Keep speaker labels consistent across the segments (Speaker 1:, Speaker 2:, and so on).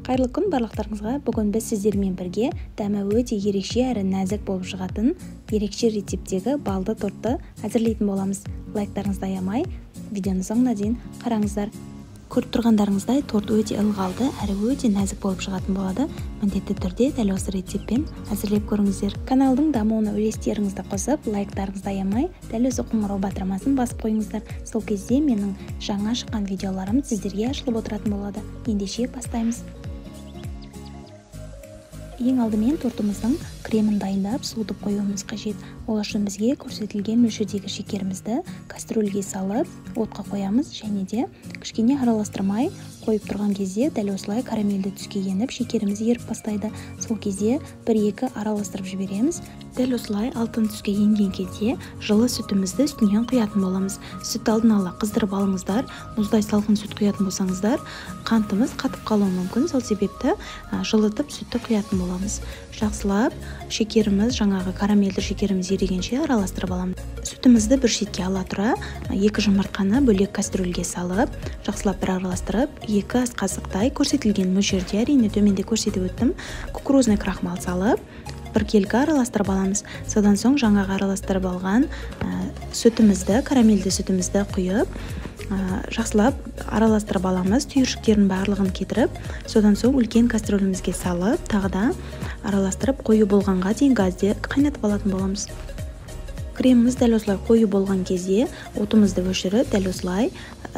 Speaker 1: Қайырлы күн барлықтарыңызға. Бүгін біз сіздермен бірге дәмі өте ерекше әрі нәзік болып шығатын ерекше рецептегі балды тортты әзірлейтін боламыз. Лайктарыңызды аямай, видеоны соңына дейін қараңыздар. Көріп тұрғандарыңыздай торт өте ылғалды әрі өте нәзік болып шығатын болады. Міндетті түрде дәл осы рецептпен әзірлеп көріңіздер. Каналдың дамуына үлестеріңізді қосып, лайктарыңызды аямай, дәл осы қоңырау батырмасын басып қойыңыздар. Сол кезде менің жаңа шыққан видеоларым сіздерге ашылып отыратын болады. Ендеше бастаймыз. Ең алдымен тортымыздың кремін дайындап суытып қоюымыз қажет. Ол үшін бізге көрсетілген мөлшердегі шекерімізді кастрөлге салып, отқа қоямыз және де кішкене араластырмай қойып тұрған кезде дәл осылай карамельді түске еніп, шекеріміз еріп бастайды. Сол кезде 1-2 араластырып жібереміз. Дәл осылай алтын түске енген кезде жылы сүтімізді үстінен құятын боламыз. Сүт алдын ала қыздырып алыңыздар. Мұздай салқын сүт құятын болсаңыздар, қантымыз қатып қалуы мүмкін. Сол себепті жылытып сүтті құятын боламыз. Жақсылап шекеріміз, жаңағы карамельді шекеріміз ерігенше араластырып аламыз. Сүтімізді бір шетке ала тұра, 2 жұмыртқаны бөлек кастрөлге салып, жақсылап бір араластырып, 2 ас қасықтай көрсетілген мөлшерде, әрине төменде көрсетіп өттім, кукурузный крахмал салып, 1 келкі араластырып аламыз. Содан соң жаңағы араластырып алған сүтімізді, карамельді сүтімізді құйып, жақсылап араластырып аламыз. Түйіршіктерін барлығын кетіріп, содан соң үлкен кастрөлімізге салып, тағы да араластырып қою болғанға дейін газде қайнатып алатын боламыз. Креміміз дәл осылай қою болған кезде отымызды өшіріп, дәл осылай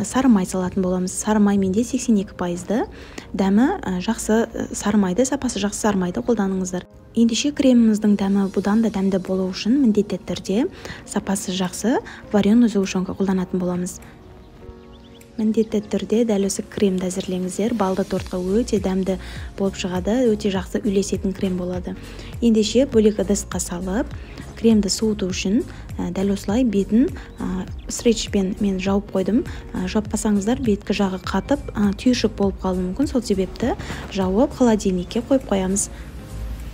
Speaker 1: сары май салатын боламыз. Сары май менде 82%. Дәмі жақсы сары майды, сапасы жақсы сары майды қолданыңыздар. Ендеше креміміздің дәмі бұдан да дәмді болу үшін міндетті түрде сапасы жақсы вареный сгущенка қолданатын боламыз. Міндетті түрде дәл осы кремді әзірлеңіздер. Балды тортқа өте дәмді болып шығады, өте жақсы үйлесетін крем болады. Ендеше бөлек ыдысқа салып, кремді суыту үшін дәл осылай бетін стрейчпен мен жауып қойдым. Жаппасаңыздар беткі жағы қатып, түйіршік болып қалуы мүмкін. Сол себепті жауып холодильникке қойып қоямыз.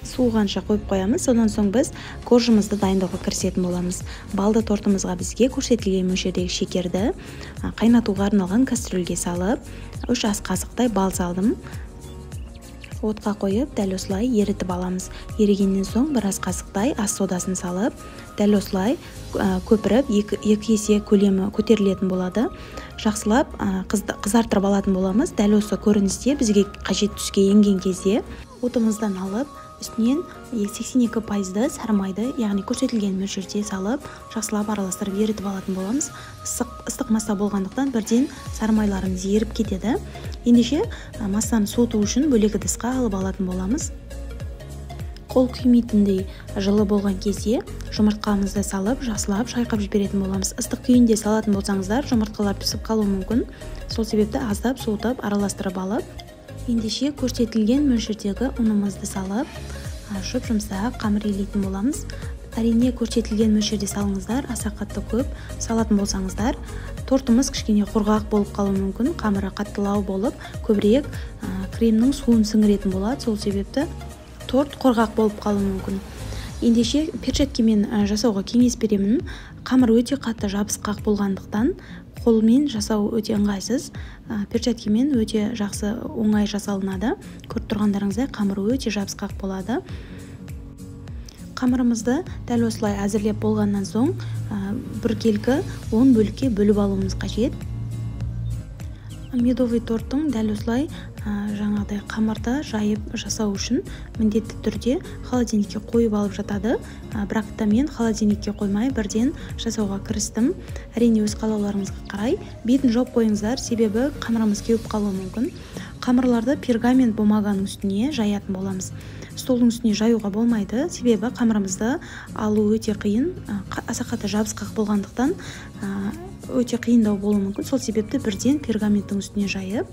Speaker 1: Суығанша қойып қоямыз. Содан соң біз коржымызды дайындауға кірісетін боламыз. Балды тортымызға бізге көрсетілген мөлшердегі шекерді қайнатуға арналған кастрөлге салып, 3 ас қасықтай бал салдым. Отқа қойып, дәл осылай ерітіп аламыз. Ерігеннен соң 1 ас қасықтай ас содасын салып, дәл осылай көпіріп, 2 есе көлемі көтерілетін болады. Жақсылап қызартырып алатын боламыз. Дәл осы көріністе бізге қажет түске енген кезде отымыздан алып, үстінен 82%-ды сары майды, яғни көрсетілген мөлшерде салып, жақсылап араластырып ерітіп алатын боламыз. Ыстық масса болғандықтан бірден сары майларымыз еріп кетеді. Ендеше массаны суыту үшін бөлек ыдысқа алып алатын боламыз. Қол күймейтіндей жылы болған кезде жұмыртқамызды салып, жақсылап шайқап жіберетін боламыз. Ыстық күйінде салатын болсаңыздар, жұмыртқалар пісіп қалуы мүмкін. Сол себепті аздап суытып, араластырып алып, ендеше көрсетілген мөлшердегі ұнымызды салып, жұмсақ қамыр илейтін боламыз. Әрине көрсетілген мөлшерде салыңыздар, аса қатты көп салатын болсаңыздар, тортымыз кішкене құрғақ болып қалуы мүмкін, қамыры қаттылау болып, көбірек кремнің суын сіңіретін болады. Сол себепті торт құрғақ болып қалуы мүмкін. Ендеше перчаткемен жасауға кеңес беремін. Қамыр өте қатты жабысқақ болғандықтан қолмен жасау өте ыңғайсыз. Перчаткемен өте жақсы оңай жасалынады. Көріп тұрғандарыңыздай қамыр өте жабысқақ болады. Қамырымызды дәл осылай әзірлеп болғаннан соң 1 келкі 10 бөлікке бөліп алуымыз қажет. Медовый торттың дәл осылай жаңағыдай қамырды жайып жасау үшін міндетті түрде холодильникке қойып алып жатады. Бірақ та мен холодильникке қоймай бірден жасауға кірістім. Әрине өз қалауларыңызға қарай бетін жауып қойыңыздар, себебі қамырымыз кеуіп қалуы мүмкін. Қамырларды пергамент бумаганың үстіне жаятын боламыз. Столдың үстіне жаюға болмайды, себебі қамырымызды алу өте қиын, аса қатты жабысқақ болғандықтан өте қиындау болуы мүмкін. Сол себепті бірден пергаменттің үстіне жайып,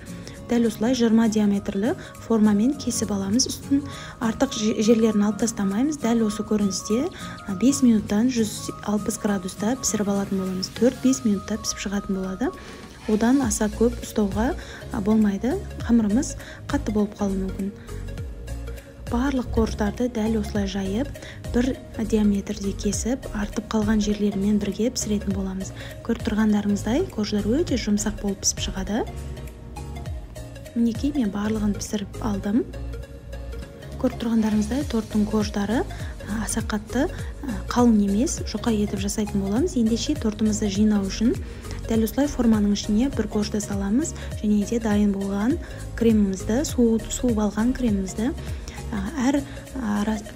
Speaker 1: дәл осылай 20 диаметрлі формамен кесіп аламыз. Үстін артық жерлерін алып тастамаймыз. Дәл осы көріністе 5 минуттан 160 градуста пісіріп алатын боламыз. 4-5 минутта пісіп шығатын болады. Одан аса көп ұстауға болмайды. Қамырымыз қатты болып қалуы мүмкін. Барлық корждарды дәл осылай жайып, 1 диаметрде кесіп, артып қалған жерлерімен бірге пісіретін боламыз. Көріп тұрғандарыңыздай, корждар өте жұмсақ болып пісіп шығады. Мінекей мен барлығын пісіріп алдым. Көріп тұрғандарыңыздай торттың кождары аса қатты қалың емес, жұқа етіп жасайтын боламыз. Ендеше тортымызды жинау үшін дәл осылай форманың ішіне бір кожды саламыз және де дайын болған кремімізді, суып алған кремімізді әр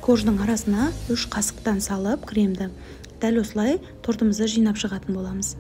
Speaker 1: кождың арасына 3 қасықтан салып кремді дәл осылай тортымызды жинап шығатын боламыз.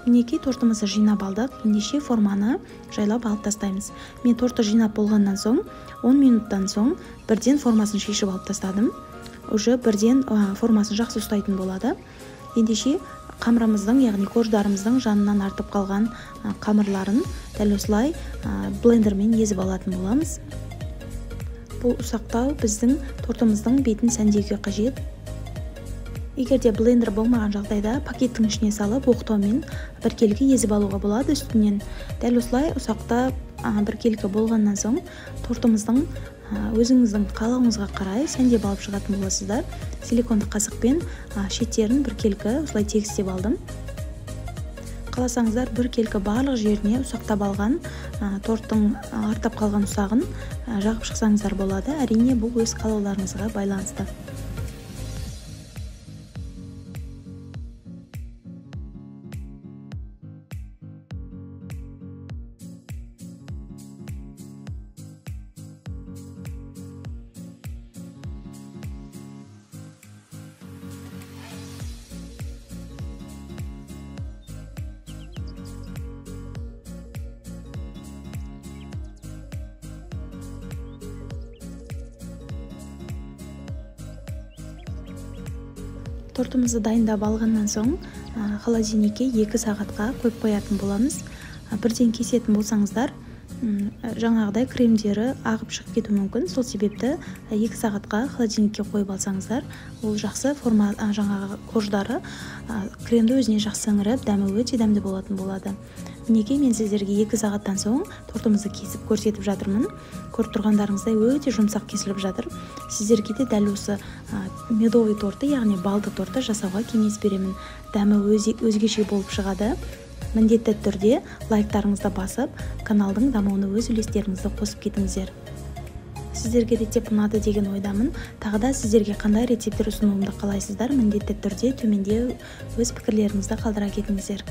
Speaker 1: Мінекей тортымызды жинап алдық. Ендеше форманы жайлап алып тастаймыз. Мен тортты жинап болғаннан соң 10 минуттан соң бірден формасын шешіп алып тастадым. Уже бірден формасын жақсы ұстайтын болады. Ендеше қамырымыздың, яғни кождарымыздың жанынан артып қалған қамырларын дәл осылай блендермен езіп алатын боламыз. Бұл ұсақтау біздің тортымыздың бетін сәндеуге қажет. Егер де блендер болмаған жағдайда пакеттің ішіне салып оқтаумен біркелкі езіп алуға болады үстінен. Дәл осылай ұсақта біркелкі болғаннан соң тортымыздың өзіңіздің қалауыңызға қарай сәндеп алып шығатын боласыздар. Силикондық қасықпен шеттерін біркелкі осылай тегістеп алдым. Қаласаңыздар біркелкі барлық жеріне ұсақтап алған торттың артып қалған ұсағын жағып шықсаңыздар болады. Әрине бұл өз қалауларыңызға байланысты. Тортымызды дайындап алғаннан соң холодильникке 2 сағатқа қойып қоятын боламыз. Бірден кесетін болсаңыздар, жаңағыдай кремдері ағып шығып кетуі мүмкін. Сол себепті 2 сағатқа холодильникке қойып алсаңыздар, ол жақсы форма жаңағы кождары кремді өзіне жақсы сіңіріп, дәмі өте дәмді болатын болады. Мінекей мен сіздерге 2 сағаттан соң тортымызды кесіп көрсетіп жатырмын. Көріп тұрғандарыңыздай өте жұмсақ кесіліп жатыр. Сіздерге де дәл осы медовый торты, яғни балды торты жасауға кеңес беремін. Дәмі өзгеше болып шығады. Міндетті түрде лайктарыңызды басып, каналдың дамуына өз үлестеріңізді қосып кетіңіздер. Сіздерге рецепт ұнады деген ойдамын. Тағы да сіздерге қандай рецепттер ұсынуымды қалайсыздар, міндетті түрде төменде өз пікірлеріңізді қалдыра кетіңіздер.